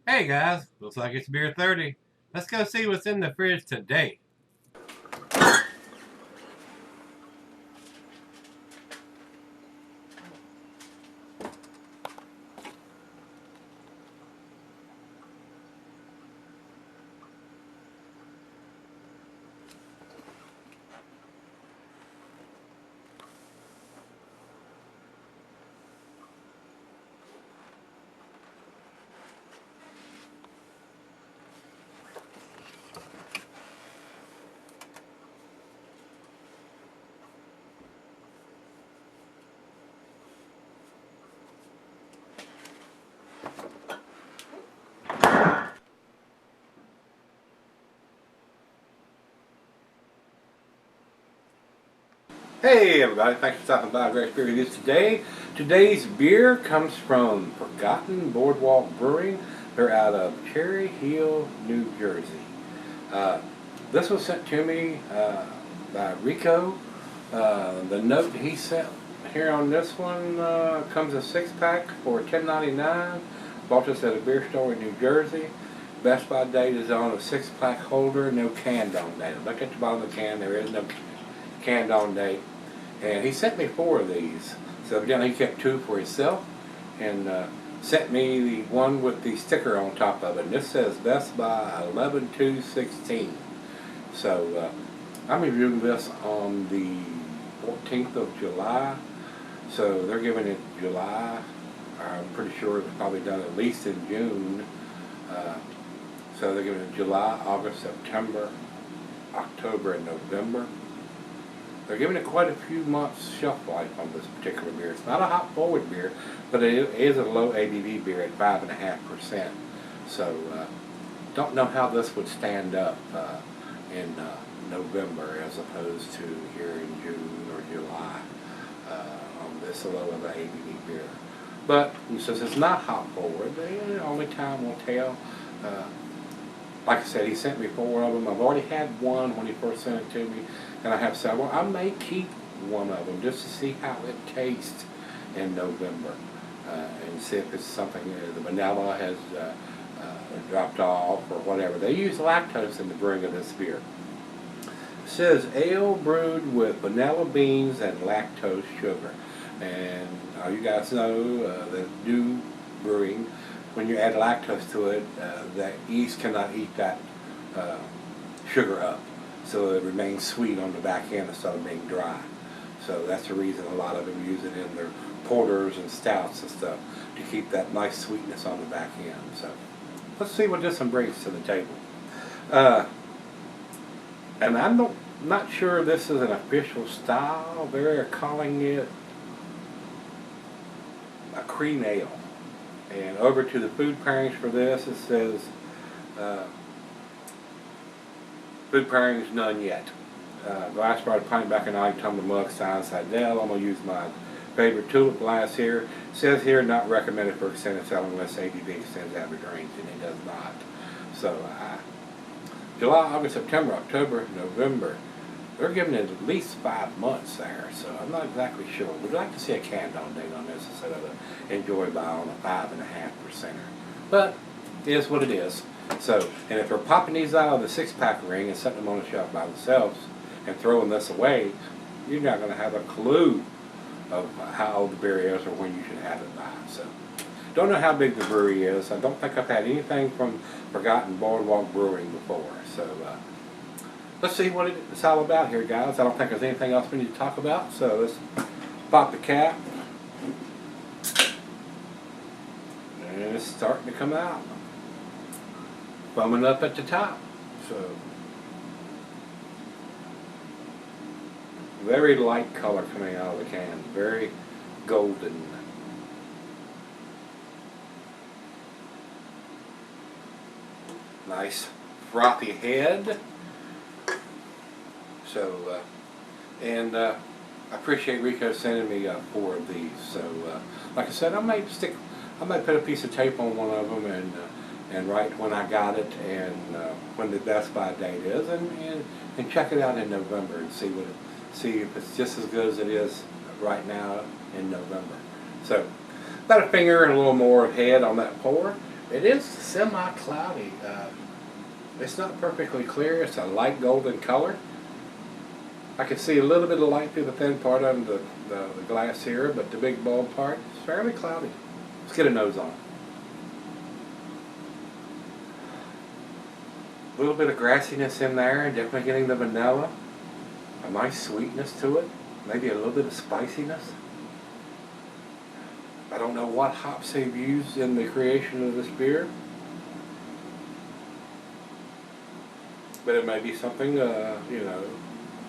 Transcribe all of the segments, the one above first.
Hey guys, looks like it's beer 30. Let's go see what's in the fridge today. Hey everybody, thanks for stopping by Gregsbeerreviews today. Today's beer comes from Forgotten Boardwalk Brewing. They're out of Cherry Hill, New Jersey. Uh, this was sent to me by Rico. The note he sent here on this one comes a 6-pack for $10.99. Bought this at a beer store in New Jersey. Best by date is on a 6-pack holder, no canned on date. Look at the bottom of the can, there is no canned on date. And he sent me 4 of these. So evidently he kept 2 for himself and sent me the one with the sticker on top of it. And this says Best by 11/2/16. So I'm reviewing this on the 14th of July. So they're giving it July. I'm pretty sure it's probably done at least in June. So they're giving it July, August, September, October, and November. They're giving it quite a few months shelf life on this particular beer. It's not a hop forward beer, but it is a low ABV beer at 5.5%. So don't know how this would stand up in November as opposed to here in June or July on this low of an ABV beer. But since it's not hop forward, only time will tell. Like I said, he sent me 4 of them. I've already had one when he first sent it to me, and I have several. I may keep one of them just to see how it tastes in November and see if it's something the vanilla has dropped off or whatever. They use lactose in the brewing of this beer. It says ale brewed with vanilla beans and lactose sugar. And you guys know that new brewing, when you add lactose to it, that yeast cannot eat that sugar up. So it remains sweet on the back end instead of being dry. So that's the reason a lot of them use it in their porters and stouts and stuff, to keep that nice sweetness on the back end. So let's see what this one brings to the table. And I'm not sure this is an official style. They're calling it a cream ale. And over to the food pairings for this, it says food pairings none yet. Glass bottle, pint back and egg, tumbler mug, stein, Sidell. I'm going to use my favorite tulip glass here. It says here not recommended for extended selling unless ABV extends average range, and it does not. So July, August, September, October, November. They're giving it at least 5 months there, so I'm not exactly sure. We'd like to see a canned on date on this instead of an enjoy by on a 5.5%. But it is what it is. So, and if they're popping these out of the 6-pack ring and setting them on the shelf by themselves and throwing this away, you're not going to have a clue of how old the beer is or when you should have it by. So, don't know how big the brewery is. I don't think I've had anything from Forgotten Boardwalk Brewing before. So, let's see what it's all about here, guys. I don't think there's anything else we need to talk about. So let's pop the cap. And it's starting to come out. Bumming up at the top. So very light color coming out of the can. Very golden. Nice frothy head. So, I appreciate Rico sending me 4 of these. So, like I said, I might put a piece of tape on one of them and write when I got it and when the Best By date is, and check it out in November and see if it's just as good as it is right now in November. So, about a finger and a little more of head on that pour, It is semi-cloudy. It's not perfectly clear. It's a light golden color. I can see a little bit of light through the thin part of the glass here, but the big bulb part is fairly cloudy. Let's get a nose on it. A little bit of grassiness in there, definitely getting the vanilla. A nice sweetness to it, maybe a little bit of spiciness. I don't know what hops they've used in the creation of this beer, but it may be something,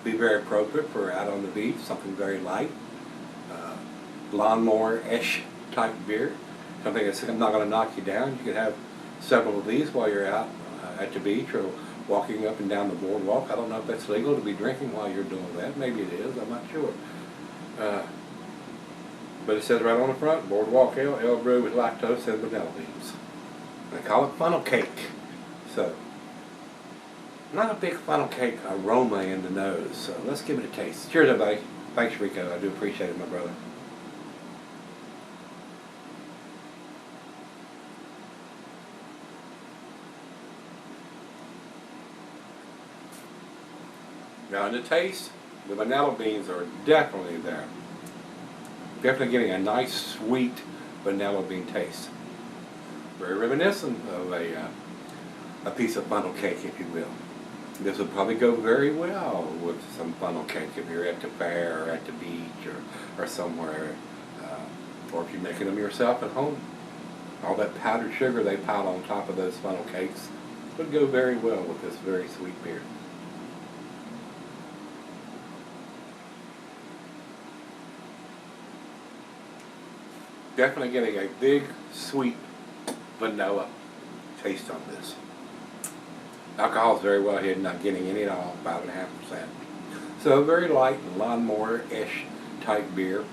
be very appropriate for out on the beach, something very light, lawnmower-ish type beer, something that's not going to knock you down. You could have several of these while you're out at the beach or walking up and down the boardwalk. I don't know if that's legal to be drinking while you're doing that. Maybe it is, I'm not sure. But it says right on the front, Boardwalk Ale brewed with lactose and vanilla beans. They call it funnel cake. So, not a big funnel cake aroma in the nose, so let's give it a taste. Cheers, everybody. Thanks, Rico. I do appreciate it, my brother. Now, in the taste, the vanilla beans are definitely there. Definitely getting a nice, sweet vanilla bean taste. Very reminiscent of a piece of funnel cake, if you will. This would probably go very well with some funnel cake if you're at the fair or at the beach or somewhere, or if you're making them yourself at home. All that powdered sugar they pile on top of those funnel cakes would go very well with this very sweet beer. Definitely getting a big, sweet vanilla taste on this. Alcohol is very well hidden, not getting any at all, 5.5%. So a very light, lawnmower-ish type beer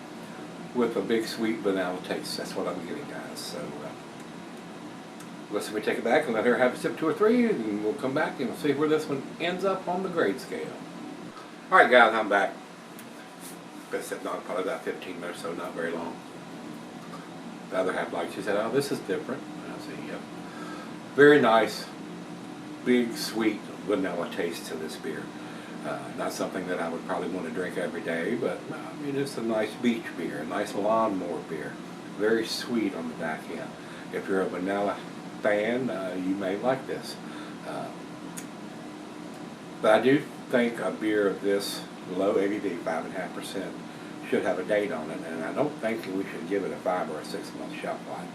with a big, sweet vanilla taste. That's what I'm getting, guys. So let's take it back and let her have a sip, 2 or 3, and we'll come back and see where this one ends up on the grade scale. All right, guys, I'm back. Been sitting on probably about 15 minutes, so not very long. The other half, like she said, oh, this is different. I see, yep. Very nice, big, sweet vanilla taste to this beer. Not something that I would probably want to drink every day, but I mean, it's a nice beach beer, a nice lawnmower beer. Very sweet on the back end. If you're a vanilla fan, you may like this. But I do think a beer of this low ABV, 5.5%, should have a date on it, and I don't think we should give it a 5 or a 6 month shelf life.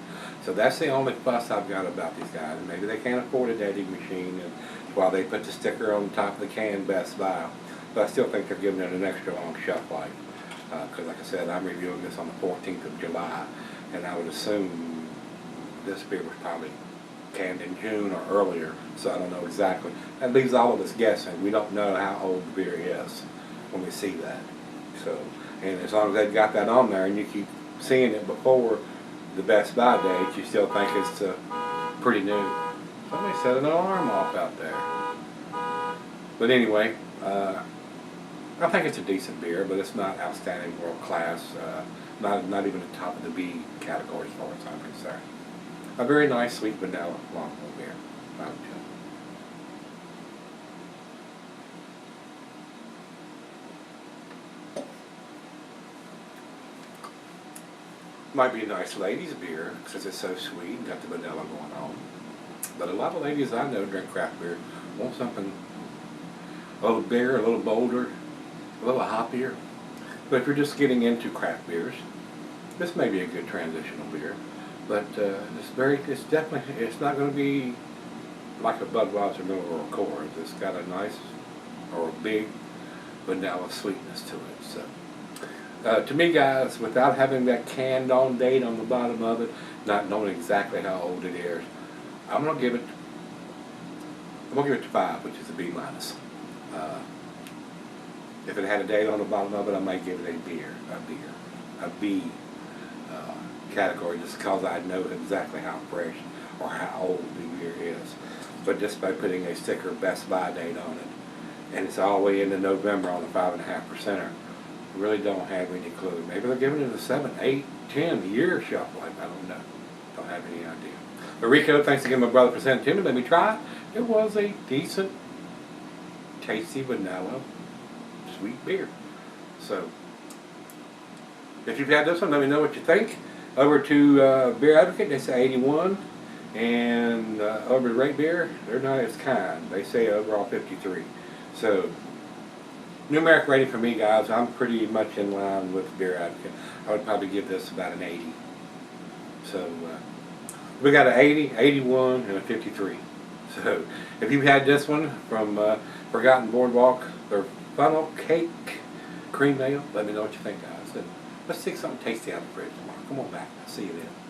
So that's the only fuss I've got about these guys. And maybe they can't afford a dating machine, and while they put the sticker on the top of the can, Best Buy, but I still think they're giving it an extra long shelf life. Because like I said, I'm reviewing this on the 14th of July, and I would assume this beer was probably canned in June or earlier, so I don't know exactly. That leaves all of us guessing. We don't know how old the beer is when we see that. So. And as long as they've got that on there and you keep seeing it before the Best Buy date, you still think it's pretty new. Somebody set an alarm off out there. But anyway, I think it's a decent beer, but it's not outstanding world class. Not even the top of the B category as far as I'm concerned. A very nice sweet vanilla lawnmower beer. Might be a nice ladies' beer because it's so sweet and got the vanilla going on. But a lot of ladies I know drink craft beer want something a little bigger, a little bolder, a little hoppier. But if you're just getting into craft beers, this may be a good transitional beer. But it's definitely, it's not going to be like a Budweiser Miller or a Coors. It's got a nice or a big vanilla sweetness to it. So. To me, guys, without having that canned on date on the bottom of it, not knowing exactly how old it is, I'm gonna give it 5, which is a B minus. If it had a date on the bottom of it, I might give it a B category, just because I know exactly how fresh or how old the beer is. But just by putting a sticker Best Buy date on it, and it's all the way into November on a 5.5%er. Really don't have any clue. Maybe they're giving it a 7, 8, 10 year shelf life. I don't know. Don't have any idea. But Rico, thanks again, my brother, for sending it to me. Let me try it. It was a decent, tasty vanilla, sweet beer. So, if you've had this one, let me know what you think. Over to Beer Advocate, they say 81. And over to Rate Beer, they're not as kind. They say overall 53. So, numeric rating for me, guys, I'm pretty much in line with Beer Advocate. I would probably give this about an 80. So, we got an 80, 81, and a 53. So, if you've had this one from Forgotten Boardwalk, their funnel cake cream ale, let me know what you think, guys. And let's take something tasty out of the fridge tomorrow. Come on back. I'll see you then.